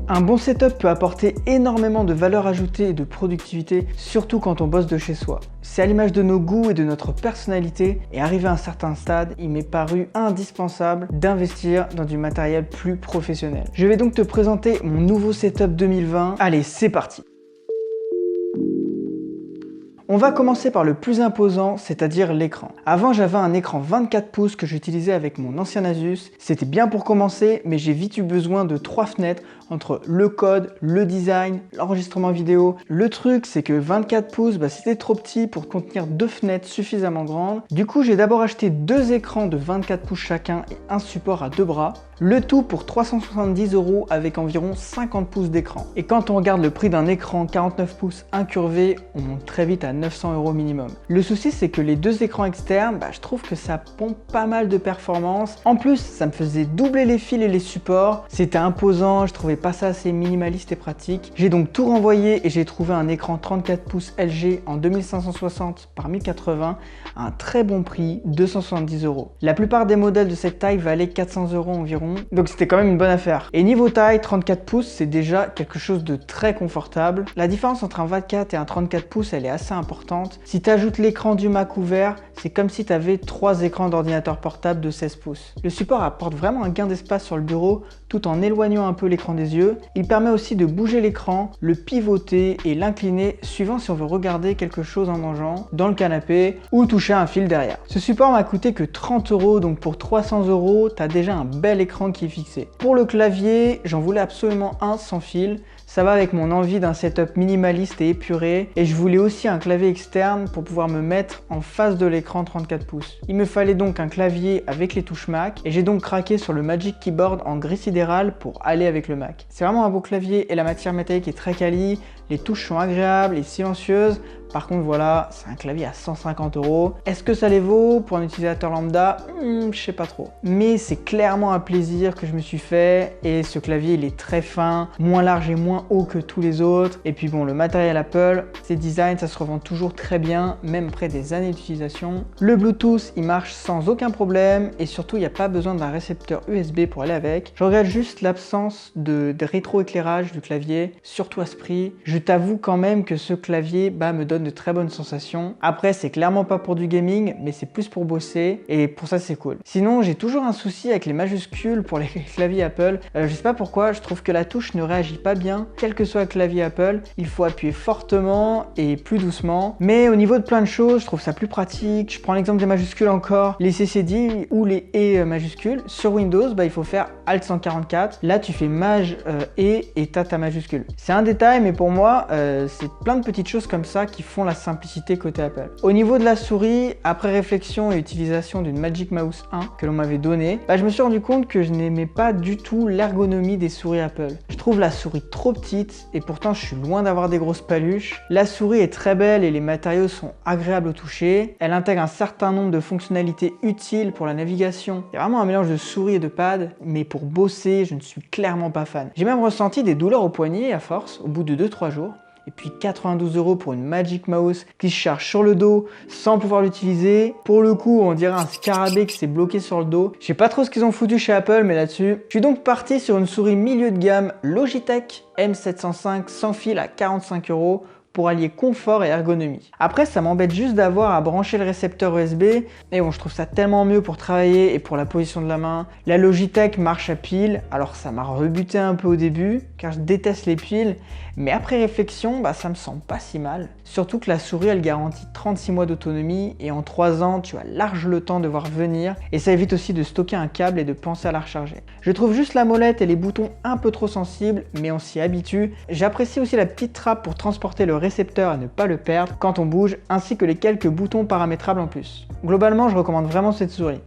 Un bon setup peut apporter énormément de valeur ajoutée et de productivité, surtout quand on bosse de chez soi. C'est à l'image de nos goûts et de notre personnalité, et arrivé à un certain stade, il m'est paru indispensable d'investir dans du matériel plus professionnel. Je vais donc te présenter mon nouveau setup 2020. Allez, c'est parti! On va commencer par le plus imposant, c'est-à-dire l'écran. Avant, j'avais un écran 24 pouces que j'utilisais avec mon ancien Asus. C'était bien pour commencer, mais j'ai vite eu besoin de 3 fenêtres entre le code, le design, l'enregistrement vidéo. Le truc, c'est que 24 pouces, c'était trop petit pour contenir 2 fenêtres suffisamment grandes. Du coup, j'ai d'abord acheté 2 écrans de 24 pouces chacun et un support à 2 bras. Le tout pour 370 € avec environ 50 pouces d'écran. Et quand on regarde le prix d'un écran 49 pouces incurvé, on monte très vite à 900 € minimum. Le souci, c'est que les 2 écrans externes, je trouve que ça pompe pas mal de performance. En plus, ça me faisait doubler les fils et les supports. C'était imposant, je trouvais pas ça assez minimaliste et pratique. J'ai donc tout renvoyé et j'ai trouvé un écran 34 pouces LG en 2560 par 1080 à un très bon prix, 270 €. La plupart des modèles de cette taille valaient 400 € environ. Donc c'était quand même une bonne affaire. Et niveau taille, 34 pouces, c'est déjà quelque chose de très confortable. La différence entre un 24 et un 34 pouces, elle est assez importante. Si tu ajoutes l'écran du Mac ouvert, c'est comme si tu avais 3 écrans d'ordinateur portable de 16 pouces. Le support apporte vraiment un gain d'espace sur le bureau tout en éloignant un peu l'écran des yeux. Il permet aussi de bouger l'écran, le pivoter et l'incliner suivant si on veut regarder quelque chose en mangeant, dans le canapé ou toucher un fil derrière. Ce support m'a coûté que 30 €, donc pour 300 €, tu as déjà un bel écran qui est fixé. Pour le clavier, j'en voulais absolument un sans fil. Ça va avec mon envie d'un setup minimaliste et épuré, et je voulais aussi un clavier externe pour pouvoir me mettre en face de l'écran 34 pouces. Il me fallait donc un clavier avec les touches Mac, et j'ai donc craqué sur le Magic Keyboard en gris sidéral pour aller avec le Mac. C'est vraiment un beau clavier et la matière métallique est très quali, les touches sont agréables et silencieuses. Par contre voilà, c'est un clavier à 150 €. Est-ce que ça les vaut pour un utilisateur lambda? Je sais pas trop. Mais c'est clairement un plaisir que je me suis fait, et ce clavier il est très fin, moins large et moins haut que tous les autres. Et puis bon, le matériel Apple, ses designs, ça se revend toujours très bien, même après des années d'utilisation. Le Bluetooth, il marche sans aucun problème, et surtout il n'y a pas besoin d'un récepteur USB pour aller avec. Je regrette juste l'absence de rétroéclairage du clavier, surtout à ce prix. Je t'avoue quand même que ce clavier me donne de très bonnes sensations. Après, c'est clairement pas pour du gaming, mais c'est plus pour bosser, et pour ça c'est cool. Sinon, j'ai toujours un souci avec les majuscules pour les claviers Apple. Je sais pas pourquoi, je trouve que la touche ne réagit pas bien. Quel que soit le clavier Apple, il faut appuyer fortement et plus doucement. Mais au niveau de plein de choses, je trouve ça plus pratique. Je prends l'exemple des majuscules encore, les CCD ou les E majuscules. Sur Windows, il faut faire Alt 144. Là, tu fais Maj E et t'as ta majuscule. C'est un détail, mais pour moi, c'est plein de petites choses comme ça qui font la simplicité côté Apple. Au niveau de la souris, après réflexion et utilisation d'une Magic Mouse 1 que l'on m'avait donnée, je me suis rendu compte que je n'aimais pas du tout l'ergonomie des souris Apple. Je trouve la souris trop petite, et pourtant je suis loin d'avoir des grosses paluches. La souris est très belle et les matériaux sont agréables au toucher. Elle intègre un certain nombre de fonctionnalités utiles pour la navigation. Il y a vraiment un mélange de souris et de pad, mais pour bosser, je ne suis clairement pas fan. J'ai même ressenti des douleurs au poignet à force, au bout de 2-3 jours. Et puis 92 € pour une Magic Mouse qui se charge sur le dos sans pouvoir l'utiliser. Pour le coup, on dirait un scarabée qui s'est bloqué sur le dos. Je sais pas trop ce qu'ils ont foutu chez Apple, mais là-dessus, je suis donc parti sur une souris milieu de gamme Logitech M705 sans fil à 45 € pour allier confort et ergonomie. Après, ça m'embête juste d'avoir à brancher le récepteur USB, et bon, je trouve ça tellement mieux pour travailler et pour la position de la main. La Logitech marche à pile, alors ça m'a rebuté un peu au début, car je déteste les piles, mais après réflexion, ça me semble pas si mal. Surtout que la souris, elle garantit 36 mois d'autonomie, et en 3 ans, tu as large le temps de voir venir, et ça évite aussi de stocker un câble et de penser à la recharger. Je trouve juste la molette et les boutons un peu trop sensibles, mais on s'y habitue. J'apprécie aussi la petite trappe pour transporter le récepteur et ne pas le perdre quand on bouge, ainsi que les quelques boutons paramétrables en plus. Globalement, je recommande vraiment cette souris.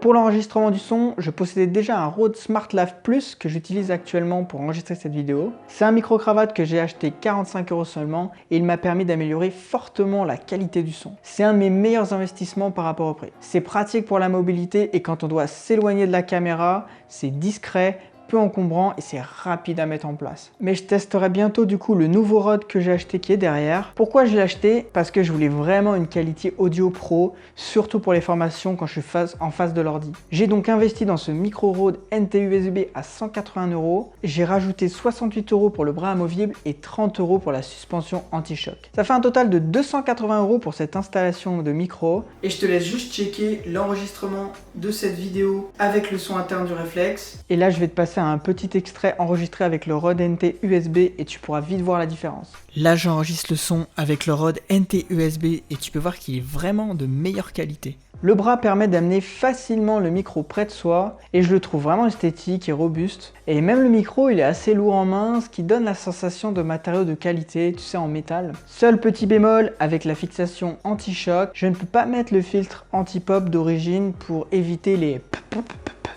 Pour l'enregistrement du son, je possédais déjà un Rode SmartLav Plus que j'utilise actuellement pour enregistrer cette vidéo. C'est un micro-cravate que j'ai acheté 45 € seulement et il m'a permis d'améliorer fortement la qualité du son. C'est un de mes meilleurs investissements par rapport au prix. C'est pratique pour la mobilité et quand on doit s'éloigner de la caméra, c'est discret, peu encombrant et c'est rapide à mettre en place. Mais je testerai bientôt du coup le nouveau Rode que j'ai acheté qui est derrière. Pourquoi je l'ai acheté? Parce que je voulais vraiment une qualité audio pro, surtout pour les formations quand je suis en face de l'ordi. J'ai donc investi dans ce micro Rode NT-USB à 180 €. J'ai rajouté 68 € pour le bras amovible et 30 € pour la suspension anti-choc. Ça fait un total de 280 € pour cette installation de micro. Et je te laisse juste checker l'enregistrement de cette vidéo avec le son interne du réflexe. Et là je vais te passer un petit extrait enregistré avec le Rode NT USB et tu pourras vite voir la différence. Là j'enregistre le son avec le Rode NT USB et tu peux voir qu'il est vraiment de meilleure qualité. Le bras permet d'amener facilement le micro près de soi et je le trouve vraiment esthétique et robuste. Et même le micro il est assez lourd en main, ce qui donne la sensation de matériaux de qualité, tu sais, en métal. Seul petit bémol, avec la fixation anti-choc, je ne peux pas mettre le filtre anti-pop d'origine pour éviter les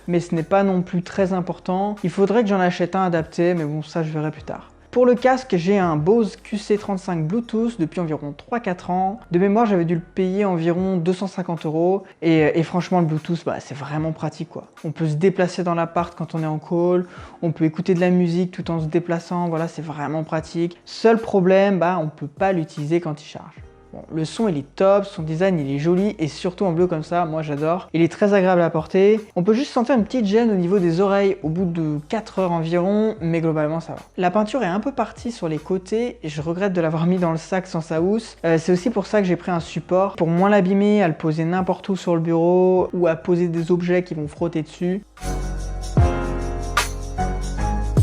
mais ce n'est pas non plus très important. Il faudrait que j'en achète un adapté, mais bon, ça je verrai plus tard. Pour le casque, j'ai un Bose QC35 Bluetooth depuis environ 3-4 ans. De mémoire, j'avais dû le payer environ 250 € et franchement, le Bluetooth, c'est vraiment pratique quoi. On peut se déplacer dans l'appart quand on est en call, on peut écouter de la musique tout en se déplaçant, voilà, c'est vraiment pratique. Seul problème, on ne peut pas l'utiliser quand il charge. Bon, le son il est top, son design il est joli et surtout en bleu comme ça, moi j'adore. Il est très agréable à porter. On peut juste sentir une petite gêne au niveau des oreilles au bout de 4 heures environ, mais globalement ça va. La peinture est un peu partie sur les côtés et je regrette de l'avoir mis dans le sac sans sa housse. C'est aussi pour ça que j'ai pris un support pour moins l'abîmer, à le poser n'importe où sur le bureau ou à poser des objets qui vont frotter dessus.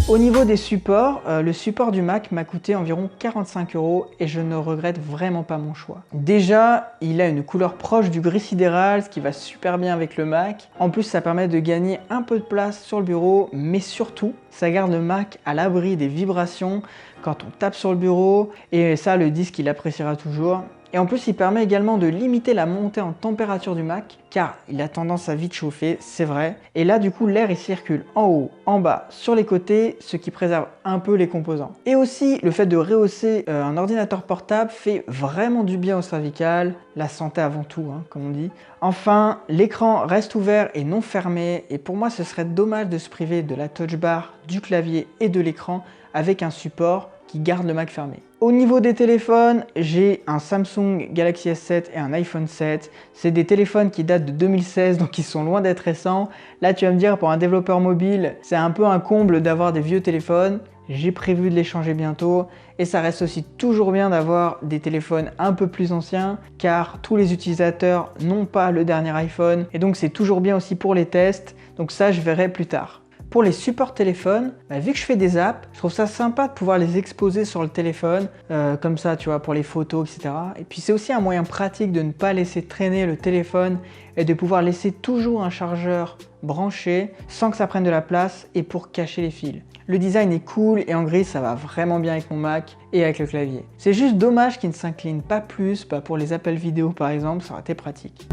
Au niveau des supports, le support du Mac m'a coûté environ 45 € et je ne regrette vraiment pas mon choix. Déjà, il a une couleur proche du gris sidéral, ce qui va super bien avec le Mac. En plus, ça permet de gagner un peu de place sur le bureau, mais surtout, ça garde le Mac à l'abri des vibrations quand on tape sur le bureau et ça, le disque, il appréciera toujours. Et en plus, il permet également de limiter la montée en température du Mac, car il a tendance à vite chauffer, c'est vrai. Et là, du coup, l'air il circule en haut, en bas, sur les côtés, ce qui préserve un peu les composants. Et aussi, le fait de rehausser un ordinateur portable fait vraiment du bien au cervical, la santé avant tout, comme on dit. Enfin, l'écran reste ouvert et non fermé, et pour moi, ce serait dommage de se priver de la touch bar, du clavier et de l'écran avec un support qui garde le Mac fermé. Au niveau des téléphones, j'ai un Samsung Galaxy S7 et un iPhone 7. C'est des téléphones qui datent de 2016, donc ils sont loin d'être récents. Là, tu vas me dire, pour un développeur mobile, c'est un peu un comble d'avoir des vieux téléphones. J'ai prévu de les changer bientôt. Et ça reste aussi toujours bien d'avoir des téléphones un peu plus anciens, car tous les utilisateurs n'ont pas le dernier iPhone. Et donc, c'est toujours bien aussi pour les tests. Donc ça, je verrai plus tard. Pour les supports téléphones, vu que je fais des apps, je trouve ça sympa de pouvoir les exposer sur le téléphone, comme ça, tu vois, pour les photos, etc. Et puis c'est aussi un moyen pratique de ne pas laisser traîner le téléphone et de pouvoir laisser toujours un chargeur branché sans que ça prenne de la place et pour cacher les fils. Le design est cool et en gris, ça va vraiment bien avec mon Mac et avec le clavier. C'est juste dommage qu'il ne s'incline pas plus pour les appels vidéo par exemple, ça aurait été pratique.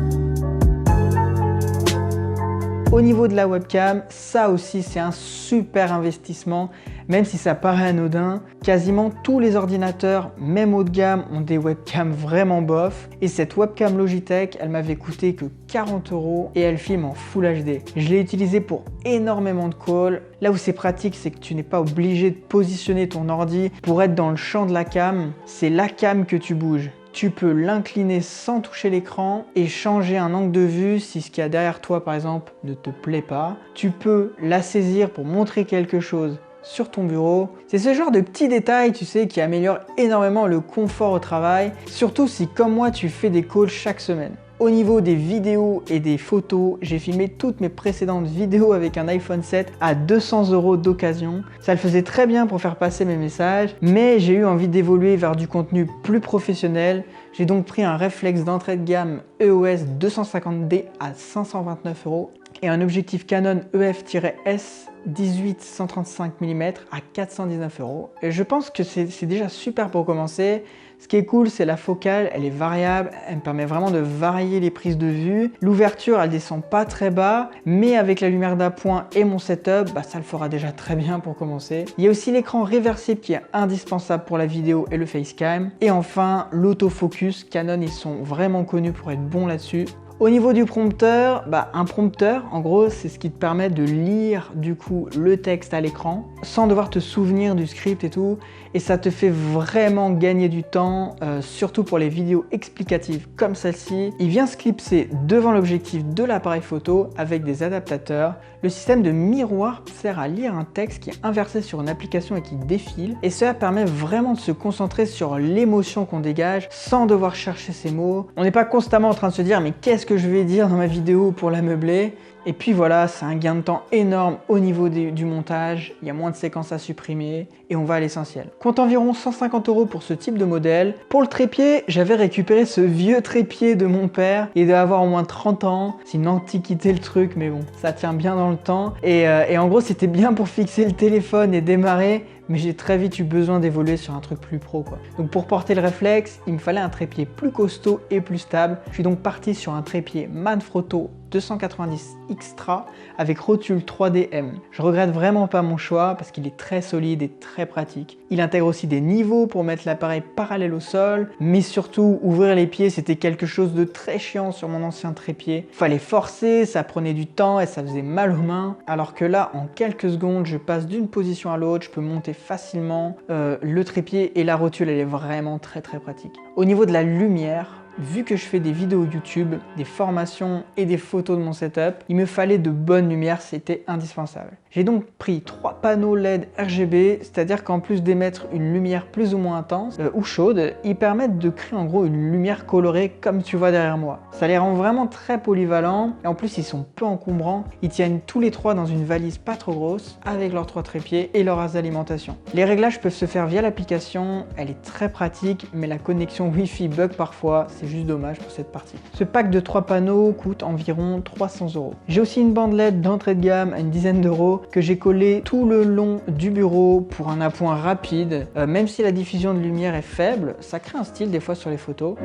Au niveau de la webcam, ça aussi c'est un super investissement, même si ça paraît anodin. Quasiment tous les ordinateurs, même haut de gamme, ont des webcams vraiment bof. Et cette webcam Logitech, elle m'avait coûté que 40 € et elle filme en Full HD. Je l'ai utilisée pour énormément de calls. Là où c'est pratique, c'est que tu n'es pas obligé de positionner ton ordi pour être dans le champ de la cam. C'est la cam que tu bouges. Tu peux l'incliner sans toucher l'écran et changer un angle de vue si ce qu'il y a derrière toi par exemple ne te plaît pas. Tu peux la saisir pour montrer quelque chose sur ton bureau. C'est ce genre de petits détails, tu sais, qui améliorent énormément le confort au travail, surtout si comme moi tu fais des calls chaque semaine. Au niveau des vidéos et des photos, j'ai filmé toutes mes précédentes vidéos avec un iPhone 7 à 200 € d'occasion. Ça le faisait très bien pour faire passer mes messages, mais j'ai eu envie d'évoluer vers du contenu plus professionnel. J'ai donc pris un réflexe d'entrée de gamme EOS 250D à 529 € et un objectif Canon EF-S 18-135 mm à 419 €. Et je pense que c'est déjà super pour commencer. Ce qui est cool, c'est la focale, elle est variable, elle me permet vraiment de varier les prises de vue. L'ouverture, elle descend pas très bas, mais avec la lumière d'appoint et mon setup, ça le fera déjà très bien pour commencer. Il y a aussi l'écran réversible qui est indispensable pour la vidéo et le facecam. Et enfin, l'autofocus. Canon, ils sont vraiment connus pour être bons là-dessus. Au niveau du prompteur, un prompteur, en gros, c'est ce qui te permet de lire du coup le texte à l'écran sans devoir te souvenir du script et tout. Et ça te fait vraiment gagner du temps, surtout pour les vidéos explicatives comme celle-ci. Il vient se clipser devant l'objectif de l'appareil photo avec des adaptateurs. Le système de miroir sert à lire un texte qui est inversé sur une application et qui défile. Et cela permet vraiment de se concentrer sur l'émotion qu'on dégage sans devoir chercher ses mots. On n'est pas constamment en train de se dire mais qu'est-ce que je vais dire dans ma vidéo pour la meubler? Et puis voilà, c'est un gain de temps énorme au niveau du montage, il y a moins de séquences à supprimer et on va à l'essentiel. Compte environ 150 € pour ce type de modèle. Pour le trépied, j'avais récupéré ce vieux trépied de mon père, il doit avoir au moins 30 ans, c'est une antiquité le truc mais bon, ça tient bien dans le temps. Et en gros c'était bien pour fixer le téléphone et démarrer, mais j'ai très vite eu besoin d'évoluer sur un truc plus pro quoi. Donc pour porter le réflexe, il me fallait un trépied plus costaud et plus stable. Je suis donc parti sur un trépied Manfrotto 290 Extra avec rotule 3DM. Je regrette vraiment pas mon choix parce qu'il est très solide et très pratique. Il intègre aussi des niveaux pour mettre l'appareil parallèle au sol, mais surtout ouvrir les pieds c'était quelque chose de très chiant sur mon ancien trépied. Fallait forcer, ça prenait du temps et ça faisait mal aux mains, alors que là en quelques secondes je passe d'une position à l'autre, je peux monter facilement le trépied et la rotule elle est vraiment très pratique. Au niveau de la lumière, vu que je fais des vidéos YouTube, des formations et des photos de mon setup, il me fallait de bonnes lumières, c'était indispensable. J'ai donc pris 3 panneaux LED RGB, c'est-à-dire qu'en plus d'émettre une lumière plus ou moins intense ou chaude, ils permettent de créer en gros une lumière colorée comme tu vois derrière moi. Ça les rend vraiment très polyvalents et en plus ils sont peu encombrants. Ils tiennent tous les 3 dans une valise pas trop grosse avec leurs 3 trépieds et leur alimentation. Les réglages peuvent se faire via l'application, elle est très pratique, mais la connexion Wi-Fi bug parfois, c'est juste dommage pour cette partie. Ce pack de 3 panneaux coûte environ 300 €. J'ai aussi une bande LED d'entrée de gamme à une dizaine d'euros que j'ai collée tout le long du bureau pour un appoint rapide. Même si la diffusion de lumière est faible, ça crée un style des fois sur les photos.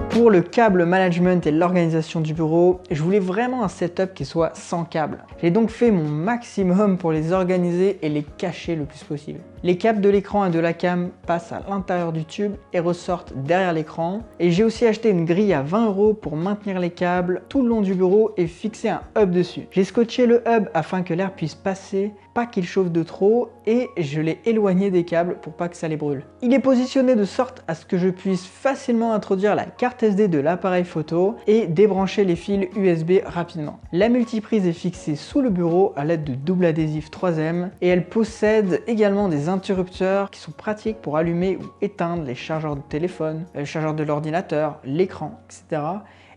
Pour le câble management et l'organisation du bureau, je voulais vraiment un setup qui soit sans câble. J'ai donc fait mon maximum pour les organiser et les cacher le plus possible. Les câbles de l'écran et de la cam passent à l'intérieur du tube et ressortent derrière l'écran. Et j'ai aussi acheté une grille à 20 € pour maintenir les câbles tout le long du bureau et fixer un hub dessus. J'ai scotché le hub afin que l'air puisse passer, pas qu'il chauffe de trop, et je l'ai éloigné des câbles pour pas que ça les brûle. Il est positionné de sorte à ce que je puisse facilement introduire la carte SD de l'appareil photo et débrancher les fils USB rapidement. La multiprise est fixée sous le bureau à l'aide de double adhésif 3M et elle possède également des interrupteurs qui sont pratiques pour allumer ou éteindre les chargeurs de téléphone, le chargeur de l'ordinateur, l'écran, etc.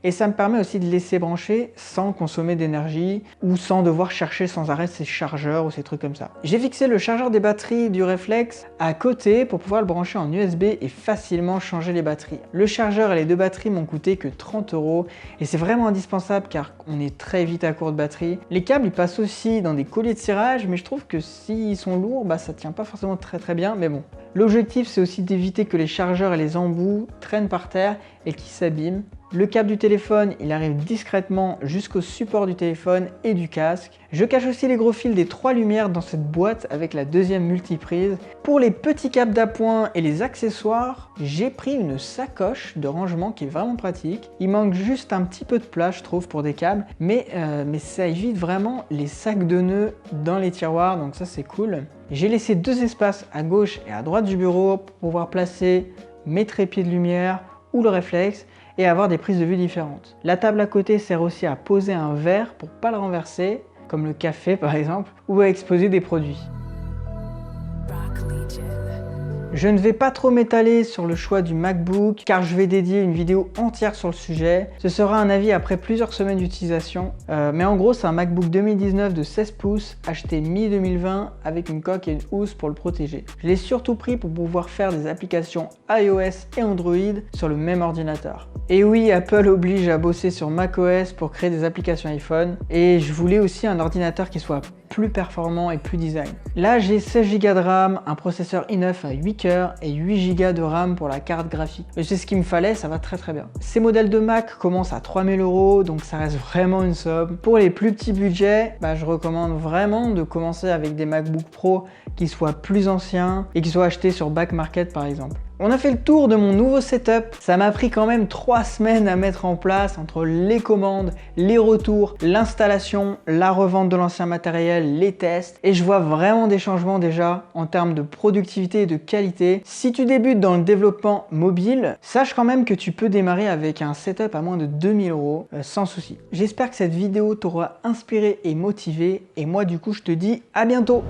Et ça me permet aussi de laisser brancher sans consommer d'énergie ou sans devoir chercher sans arrêt ces chargeurs ou ces trucs comme ça. J'ai fixé le chargeur des batteries du réflexe à côté pour pouvoir le brancher en USB et facilement changer les batteries. Le chargeur et les 2 batteries m'ont coûté que 30 € et c'est vraiment indispensable car on est très vite à court de batterie. Les câbles ils passent aussi dans des colliers de cirage, mais je trouve que s'ils sont lourds, ça tient pas forcément très bien, mais bon. L'objectif c'est aussi d'éviter que les chargeurs et les embouts traînent par terre et qu'ils s'abîment. Le câble du téléphone, il arrive discrètement jusqu'au support du téléphone et du casque. Je cache aussi les gros fils des 3 lumières dans cette boîte avec la deuxième multiprise. Pour les petits câbles d'appoint et les accessoires, j'ai pris une sacoche de rangement qui est vraiment pratique. Il manque juste un petit peu de place, je trouve, pour des câbles, mais ça évite vraiment les sacs de nœuds dans les tiroirs, donc ça c'est cool. J'ai laissé 2 espaces à gauche et à droite du bureau pour pouvoir placer mes trépieds de lumière ou le réflexe et avoir des prises de vue différentes. La table à côté sert aussi à poser un verre pour pas le renverser, comme le café par exemple, ou à exposer des produits. Je ne vais pas trop m'étaler sur le choix du MacBook car je vais dédier une vidéo entière sur le sujet. Ce sera un avis après plusieurs semaines d'utilisation. Mais en gros, c'est un MacBook 2019 de 16 pouces acheté mi-2020 avec une coque et une housse pour le protéger. Je l'ai surtout pris pour pouvoir faire des applications iOS et Android sur le même ordinateur. Et oui, Apple oblige à bosser sur macOS pour créer des applications iPhone et je voulais aussi un ordinateur qui soit plus performant et plus design. Là, j'ai 16 Go de RAM, un processeur i9 à 8 cœurs et 8 Go de RAM pour la carte graphique. Mais c'est ce qu'il me fallait, ça va très bien. Ces modèles de Mac commencent à 3000 €, donc ça reste vraiment une somme. Pour les plus petits budgets, je recommande vraiment de commencer avec des MacBook Pro qui soient plus anciens et qui soient achetés sur Back Market par exemple. On a fait le tour de mon nouveau setup. Ça m'a pris quand même 3 semaines à mettre en place entre les commandes, les retours, l'installation, la revente de l'ancien matériel, les tests. Et je vois vraiment des changements déjà en termes de productivité et de qualité. Si tu débutes dans le développement mobile, sache quand même que tu peux démarrer avec un setup à moins de 2000 € sans souci. J'espère que cette vidéo t'aura inspiré et motivé. Et moi du coup, je te dis à bientôt.